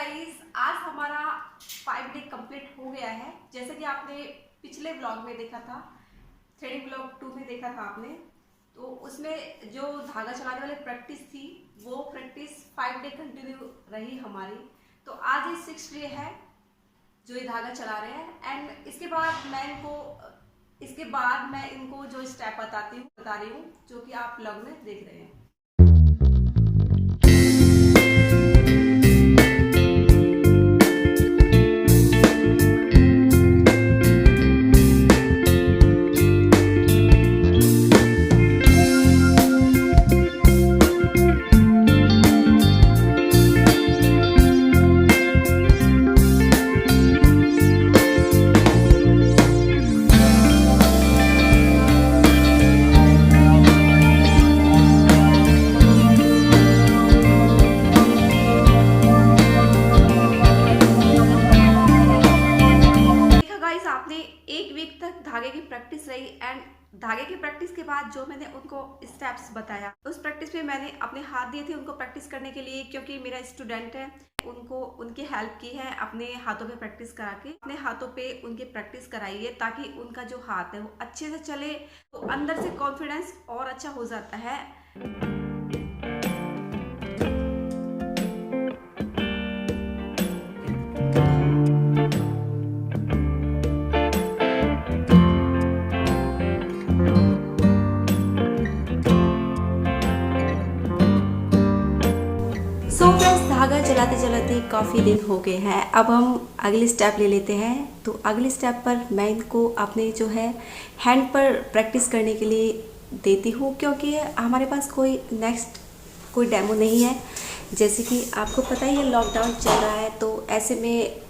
Guys, आज हमारा 5 day complete हो गया है। जैसे कि आपने पिछले ब्लॉग में देखा था, थ्रेडिंग ब्लॉग 2 में देखा था आपने, तो उसमें जो धागा चलाने वाली प्रैक्टिस थी वो प्रैक्टिस 5 डे कंटिन्यू रही हमारी। तो आज ये 6 डे है जो ये धागा चला रहे हैं। एंड इसके बाद मैं इनको जो स्टेप बता रही हूँ जो कि आप ब्लॉग में देख रहे हैं। आपने एक वीक तक धागे की प्रैक्टिस रही एंड धागे की प्रैक्टिस के बाद जो मैंने उनको स्टेप्स बताया, उस प्रैक्टिस में मैंने अपने हाथ दिए थे उनको प्रैक्टिस करने के लिए, क्योंकि मेरा स्टूडेंट है। उनको उनकी हेल्प की है अपने हाथों पे प्रैक्टिस करा के। अपने हाथों पे उनकी प्रैक्टिस कराइए ताकि उनका जो हाथ है वो अच्छे से चले, तो अंदर से कॉन्फिडेंस और अच्छा हो जाता है। सो फ्रेंड्स, धागा चलाते चलाते काफ़ी दिन हो गए हैं। अब हम अगली स्टेप ले लेते हैं। तो अगली स्टेप पर मैं इनको अपने जो है हैंड पर प्रैक्टिस करने के लिए देती हूँ, क्योंकि हमारे पास कोई डेमो नहीं है। जैसे कि आपको पता ही है, लॉकडाउन चल रहा है, तो ऐसे में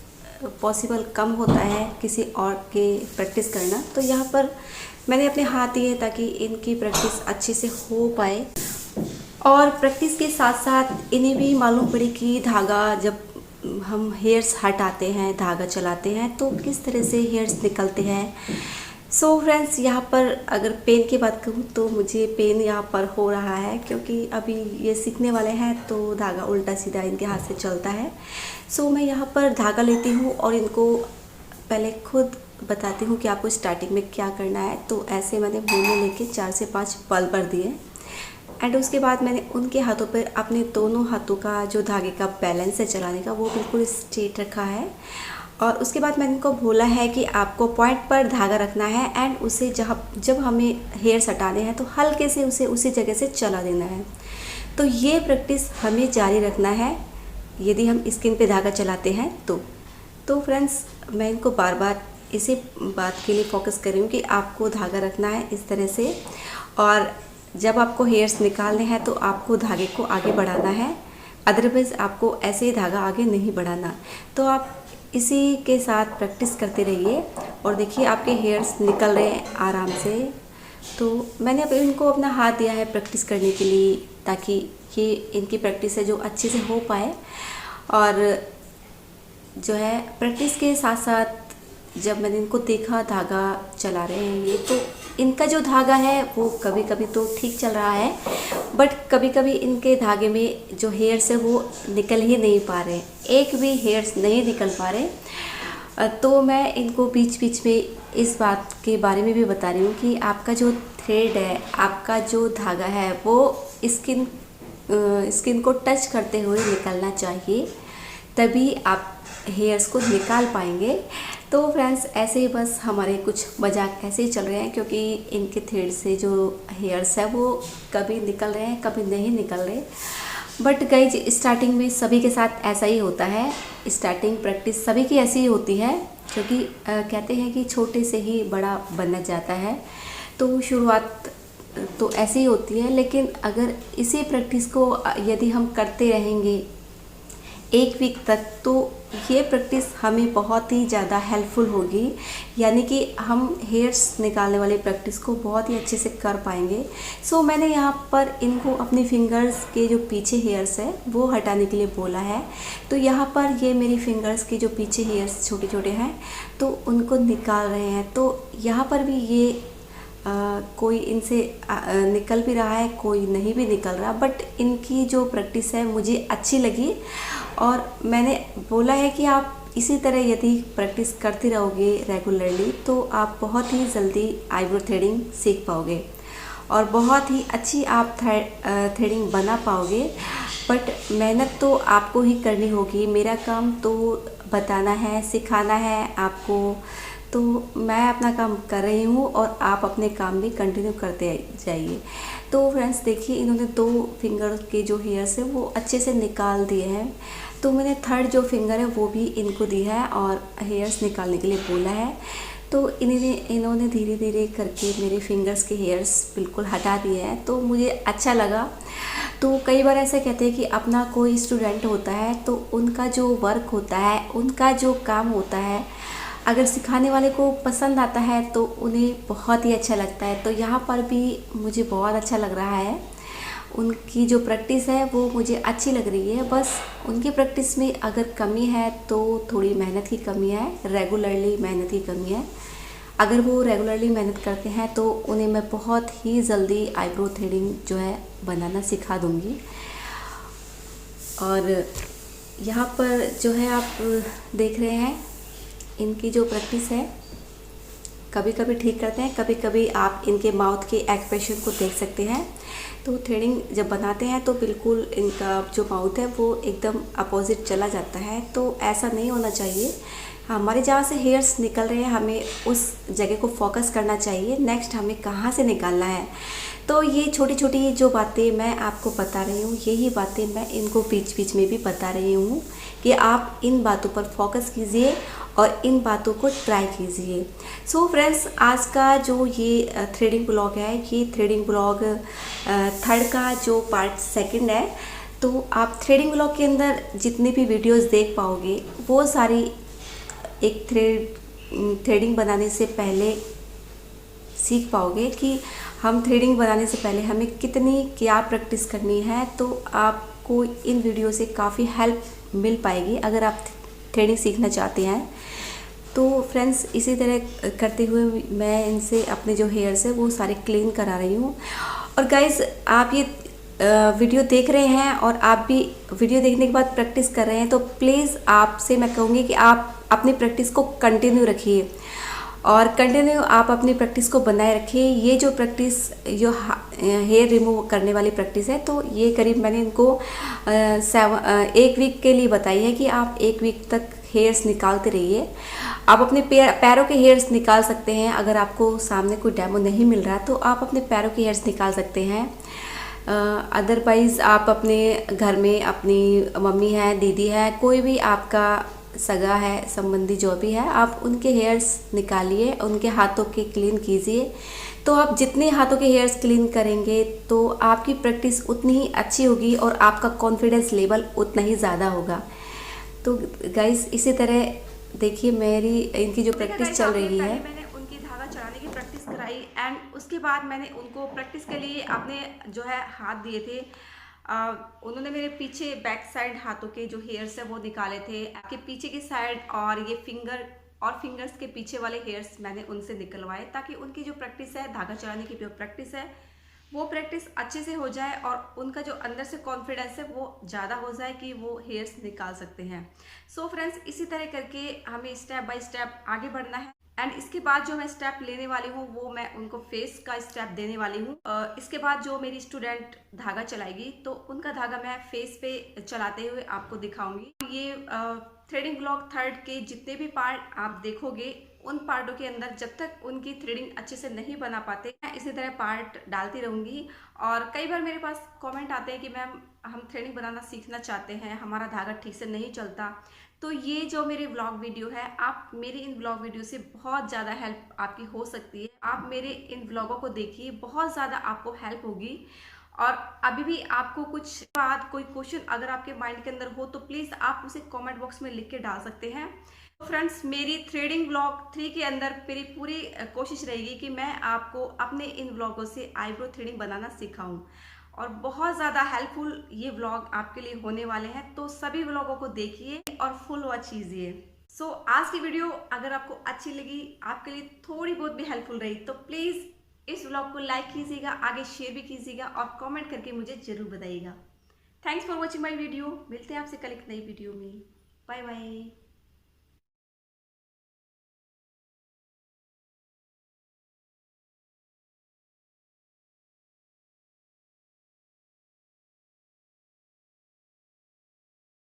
पॉसिबल कम होता है किसी और के प्रैक्टिस करना। तो यहाँ पर मैंने अपने हाथ दिए ताकि इनकी प्रैक्टिस अच्छे से हो पाए, और प्रैक्टिस के साथ साथ इन्हें भी मालूम पड़े कि धागा जब हम हेयर्स हटाते हैं, धागा चलाते हैं, तो किस तरह से हेयर्स निकलते हैं। सो फ्रेंड्स, यहाँ पर अगर पेन की बात करूँ तो मुझे पेन यहाँ पर हो रहा है, क्योंकि अभी ये सीखने वाले हैं तो धागा उल्टा सीधा इनके हाथ से चलता है। सो मैं यहाँ पर धागा लेती हूँ और इनको पहले खुद बताती हूँ कि आपको स्टार्टिंग में क्या करना है। तो ऐसे मैंने मुँह में लेके 4 से 5 पल भर दिए, एंड उसके बाद मैंने उनके हाथों पर अपने दोनों हाथों का जो धागे का बैलेंस है चलाने का, वो बिल्कुल स्ट्रेट रखा है। और उसके बाद मैंने इनको बोला है कि आपको पॉइंट पर धागा रखना है, एंड उसे जब हमें हेयर्स हटाने हैं तो हल्के से उसे उसी जगह से चला देना है। तो ये प्रैक्टिस हमें जारी रखना है यदि हम स्किन पे धागा चलाते हैं तो फ्रेंड्स, मैं इनको बार बार इसी बात के लिए फोकस कर रही हूँ कि आपको धागा रखना है इस तरह से, और जब आपको हेयर्स निकालने हैं तो आपको धागे को आगे बढ़ाना है, अदरवाइज़ आपको ऐसे ही धागा आगे नहीं बढ़ाना। तो आप इसी के साथ प्रैक्टिस करते रहिए, और देखिए आपके हेयर्स निकल रहे हैं आराम से। तो मैंने अब इनको अपना हाथ दिया है प्रैक्टिस करने के लिए, ताकि ये इनकी प्रैक्टिस है जो अच्छे से हो पाए। और जो है प्रैक्टिस के साथ साथ जब मैंने इनको देखा धागा चला रहे हैं ये, तो इनका जो धागा है वो कभी कभी तो ठीक चल रहा है, बट कभी कभी इनके धागे में जो हेयर्स है वो निकल ही नहीं पा रहे, एक भी हेयर्स नहीं निकल पा रहे। तो मैं इनको बीच बीच में इस बात के बारे में भी बता रही हूँ कि आपका जो थ्रेड है, आपका जो धागा है, वो स्किन को टच करते हुए निकलना चाहिए, तभी आप हेयर्स को निकाल पाएंगे। तो फ्रेंड्स, ऐसे ही बस हमारे कुछ मजाक ऐसे ही चल रहे हैं, क्योंकि इनके थ्रेड से जो हेयर्स है वो कभी निकल रहे हैं, कभी नहीं निकल रहे। बट गाइज, स्टार्टिंग में सभी के साथ ऐसा ही होता है, स्टार्टिंग प्रैक्टिस सभी की ऐसी ही होती है, क्योंकि कहते हैं कि छोटे से ही बड़ा बनना जाता है। तो शुरुआत तो ऐसी ही होती है, लेकिन अगर इसी प्रैक्टिस को यदि हम करते रहेंगे 1 वीक तक, तो ये प्रैक्टिस हमें बहुत ही ज़्यादा हेल्पफुल होगी, यानी कि हम हेयर्स निकालने वाले प्रैक्टिस को बहुत ही अच्छे से कर पाएंगे। सो मैंने यहाँ पर इनको अपनी फिंगर्स के जो पीछे हेयर्स है वो हटाने के लिए बोला है। तो यहाँ पर ये मेरी फिंगर्स के जो पीछे हेयर्स छोटे छोटे हैं, तो उनको निकाल रहे हैं। तो यहाँ पर भी ये कोई इनसे निकल भी रहा है, कोई नहीं भी निकल रहा, बट इनकी जो प्रैक्टिस है मुझे अच्छी लगी। और मैंने बोला है कि आप इसी तरह यदि प्रैक्टिस करते रहोगे रेगुलरली तो आप बहुत ही जल्दी आईब्रो थ्रेडिंग सीख पाओगे और बहुत ही अच्छी आप थ्रेडिंग बना पाओगे। बट मेहनत तो आपको ही करनी होगी, मेरा काम तो बताना है, सिखाना है आपको। तो मैं अपना काम कर रही हूँ और आप अपने काम भी कंटिन्यू करते जाइए। तो फ्रेंड्स देखिए, इन्होंने 2 फिंगर के जो हेयर्स है वो अच्छे से निकाल दिए हैं। तो मैंने थर्ड जो फिंगर है वो भी इनको दी है और हेयर्स निकालने के लिए बोला है। तो इन्होंने धीरे धीरे करके मेरे फिंगर्स के हेयर्स बिल्कुल हटा दिए हैं, तो मुझे अच्छा लगा। तो कई बार ऐसा कहते हैं कि अपना कोई स्टूडेंट होता है तो उनका जो वर्क होता है, उनका जो काम होता है, अगर सिखाने वाले को पसंद आता है तो उन्हें बहुत ही अच्छा लगता है। तो यहाँ पर भी मुझे बहुत अच्छा लग रहा है। उनकी जो प्रैक्टिस है वो मुझे अच्छी लग रही है। बस उनकी प्रैक्टिस में अगर कमी है तो थोड़ी मेहनत की कमी है, रेगुलरली मेहनत की कमी है। अगर वो रेगुलरली मेहनत करते हैं तो उन्हें मैं बहुत ही जल्दी आईब्रो थ्रेडिंग जो है बनाना सिखा दूँगी। और यहाँ पर जो है आप देख रहे हैं इनकी जो प्रैक्टिस है, कभी कभी ठीक करते हैं, कभी कभी आप इनके माउथ के एक्सप्रेशन को देख सकते हैं। तो थ्रेडिंग जब बनाते हैं तो बिल्कुल इनका जो माउथ है वो एकदम अपोजिट चला जाता है, तो ऐसा नहीं होना चाहिए। हमारे जहाँ से हेयर्स निकल रहे हैं हमें उस जगह को फोकस करना चाहिए, नेक्स्ट हमें कहाँ से निकालना है। तो ये छोटी छोटी जो बातें मैं आपको बता रही हूँ, यही बातें मैं इनको बीच बीच में भी बता रही हूँ कि आप इन बातों पर फोकस कीजिए और इन बातों को ट्राई कीजिए। सो फ्रेंड्स, आज का जो ये थ्रेडिंग ब्लॉग है, ये थ्रेडिंग ब्लॉग थर्ड का जो पार्ट सेकंड है। तो आप थ्रेडिंग ब्लॉग के अंदर जितने भी वीडियोस देख पाओगे वो सारी एक थ्रेडिंग बनाने से पहले सीख पाओगे कि हम थ्रेडिंग बनाने से पहले हमें कितनी क्या प्रैक्टिस करनी है। तो आपको इन वीडियो से काफ़ी हेल्प मिल पाएगी अगर आप थ्रेडिंग सीखना चाहते हैं। तो फ्रेंड्स, इसी तरह करते हुए मैं इनसे अपने जो हेयर्स है वो सारे क्लीन करा रही हूँ। और गाइज़, आप ये वीडियो देख रहे हैं और आप भी वीडियो देखने के बाद प्रैक्टिस कर रहे हैं, तो प्लीज़ आपसे मैं कहूँगी कि आप अपनी प्रैक्टिस को कंटिन्यू रखिए और कंटिन्यू आप अपनी प्रैक्टिस को बनाए रखिए। ये जो प्रैक्टिस जो हेयर रिमूव करने वाली प्रैक्टिस है, तो ये करीब मैंने इनको 1 वीक के लिए बताई है कि आप 1 वीक तक हेयर्स निकालते रहिए। आप अपने पैरों के हेयर्स निकाल सकते हैं। अगर आपको सामने कोई डेमो नहीं मिल रहा तो आप अपने पैरों के हेयर्स निकाल सकते हैं। अदरवाइज़ आप अपने घर में अपनी मम्मी है, दीदी है, कोई भी आपका सगा है, संबंधी जो भी है, आप उनके हेयर्स निकालिए, उनके हाथों के क्लीन कीजिए। तो आप जितने हाथों के हेयर्स क्लीन करेंगे तो आपकी प्रैक्टिस उतनी ही अच्छी होगी और आपका कॉन्फिडेंस लेवल उतना ही ज़्यादा होगा। तो गाइस, इसी तरह देखिए मेरी इनकी जो प्रैक्टिस चल रही है। मैंने उनकी धागा चढ़ाने की प्रैक्टिस कराई एंड उसके बाद मैंने उनको प्रैक्टिस के लिए अपने जो है हाथ दिए थे। उन्होंने मेरे पीछे बैक साइड हाथों के जो हेयर्स है वो निकाले थे, आपके पीछे की साइड और ये फिंगर और फिंगर्स के पीछे वाले हेयर्स मैंने उनसे निकलवाए, ताकि उनकी जो प्रैक्टिस है, धागा चढ़ाने की जो प्रैक्टिस है, वो प्रैक्टिस अच्छे से हो जाए और उनका जो अंदर से कॉन्फिडेंस है वो ज़्यादा हो जाए कि वो हेयर्स निकाल सकते हैं। सो फ्रेंड्स, इसी तरह करके हमें स्टेप बाय स्टेप आगे बढ़ना है। एंड इसके बाद जो मैं स्टेप लेने वाली हूँ वो मैं उनको फेस का स्टेप देने वाली हूँ। इसके बाद जो मेरी स्टूडेंट धागा चलाएगी तो उनका धागा मैं फेस पे चलाते हुए आपको दिखाऊंगी। ये थ्रेडिंग ब्लॉग थर्ड के जितने भी पार्ट आप देखोगे, उन पार्टों के अंदर जब तक उनकी थ्रेडिंग अच्छे से नहीं बना पाते, मैं इसी तरह पार्ट डालती रहूंगी। और कई बार मेरे पास कमेंट आते हैं कि मैम हम थ्रेडिंग बनाना सीखना चाहते हैं, हमारा धागा ठीक से नहीं चलता। तो ये जो मेरे ब्लॉग वीडियो है, आप मेरे इन ब्लॉग वीडियो से बहुत ज़्यादा हेल्प आपकी हो सकती है। आप मेरे इन ब्लॉगों को देखिए, बहुत ज़्यादा आपको हेल्प होगी। और अभी भी आपको कुछ बात, कोई क्वेश्चन अगर आपके माइंड के अंदर हो तो प्लीज़ आप उसे कमेंट बॉक्स में लिख के डाल सकते हैं। तो फ्रेंड्स, मेरी थ्रेडिंग ब्लॉग 3 के अंदर मेरी पूरी कोशिश रहेगी कि मैं आपको अपने इन ब्लॉगों से आईब्रो थ्रेडिंग बनाना सिखाऊं और बहुत ज़्यादा हेल्पफुल ये व्लॉग आपके लिए होने वाले हैं। तो सभी व्लॉगों को देखिए और फुल वॉच कीजिए। आज की वीडियो अगर आपको अच्छी लगी, आपके लिए थोड़ी बहुत भी हेल्पफुल रही, तो प्लीज़ इस व्लॉग को लाइक कीजिएगा, आगे शेयर भी कीजिएगा और कमेंट करके मुझे ज़रूर बताइएगा। Thanks for watching my video. मिलते हैं आपसे कल एक नई वीडियो में। Bye bye.